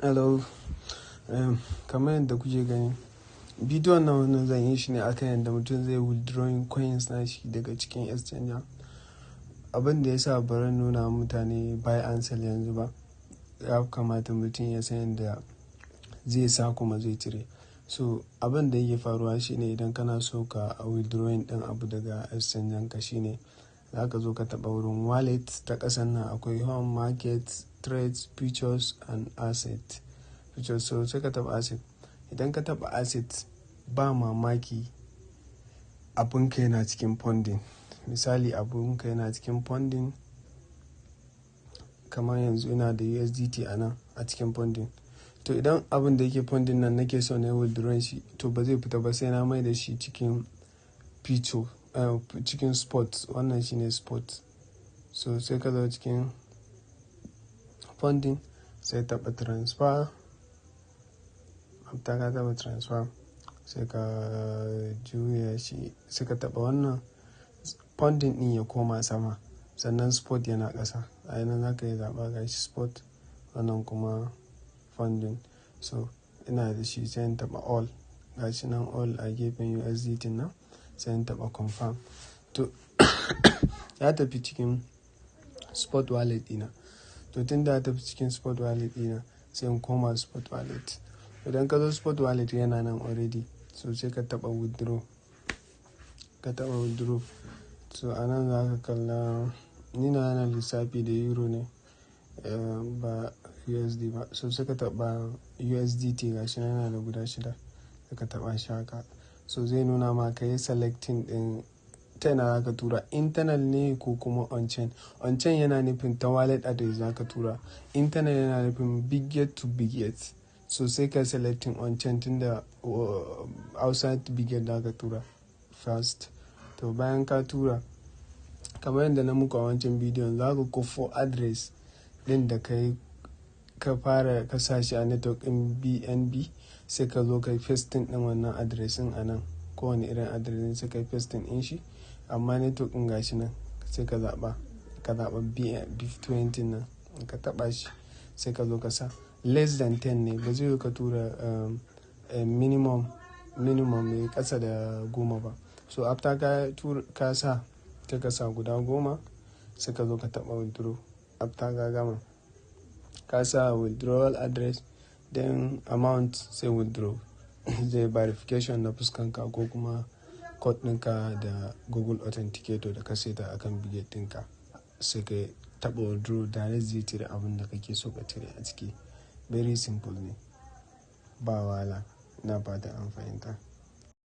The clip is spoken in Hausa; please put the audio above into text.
Hello, kamar yadda kuke gani, bidiyon nan wannan zan yi shi ne akan yadda mutum zai withdrawing coins na shi daga cikin exchanger. Abin da ya sa bari nuna mutane buy and sell yanzu ba, ya kamata mutum ya san yadda zai sa kuma zai cire. So abin da yake faruwa shine idan kana so ka withdrawing ɗin abu daga exchanger ka shine za ka zo ka taɓa wurin wallet ta ƙasan nan akwai home, market, trades, futures and asset. Futures, so sai ka taɓa asset. Idan ka taɓa asset ba mamaki abinka yana cikin funding. Misali abinka yana cikin funding, kamar yanzu ina da USDT a nan a cikin funding. To idan abin da yake funding nan nake so na withdraw shi, to ba zai fita ba sai na mai da shi cikin future, cikin spot. Wannan shine spot. So sai ka zo cikin funding sai taɓa transfer. After ka taɓa transfer sai ka juya shi, sai ka taɓa wannan funding ɗin ya koma sama, sannan spot yana ƙasa. A yanar za ka yi zaɓa gashi spot, wannan kuma funding. So ina da shi sai in taɓa all, gashi nan all a gefen USDT nan, sai in taɓa confirm. To ya tafi cikin spot wallet ɗina. To tun da ya tafi cikin spot wallet ɗina sai in koma spot wallet. Idan ka zo spot wallet yana nan already, so sai ka taɓa withdraw. Ka taɓa withdraw. So a nan za ka kalla, ni na yana lissafi da euro ne, ba USD ba. So sai ka taɓa USDT gashi nan yana da guda 6. Sai ka taɓa shi haka. So zai nuna ma ka yi selecting ɗin ta ina za ka tura, internal ne ko kuma on-chain. On-chain yana nufin ta wallet address za ka tura. Internal yana nufin biggest to biggest. So sai ka selecting on-chain tunda outside biggest za ka tura first. To bayan ka tura, kamar yadda na muku a wancan bidiyon, za ka kofo address ɗin da ka fara ka sa shi a network ɗin BNB, sai ka zo ka yi pasting ɗin wannan addressin a nan. Kowane irin address sai ka yi pasting ɗin shi, amma network ɗin gashi nan sai ka zaɓa BF20 nan, ka taɓa shi sai ka zo ka sa less than 10 ne, ba zai ka tura minimum mai ƙasa da 10 ba. So after ka sa sai ka sa guda 10, sai ka zo ka taɓa withdraw. After ka gama ka sa withdrawal address, then amount sai withdraw. Zai verification na fuskanka ko kuma code ɗinka da Google Authenticator da ka seta akan biget ɗinka, sai ka taɓa withdraw direct zai cire abin da kake so ka cire a ciki. Very simple ne, ba wahala. Ina fata an fahimta.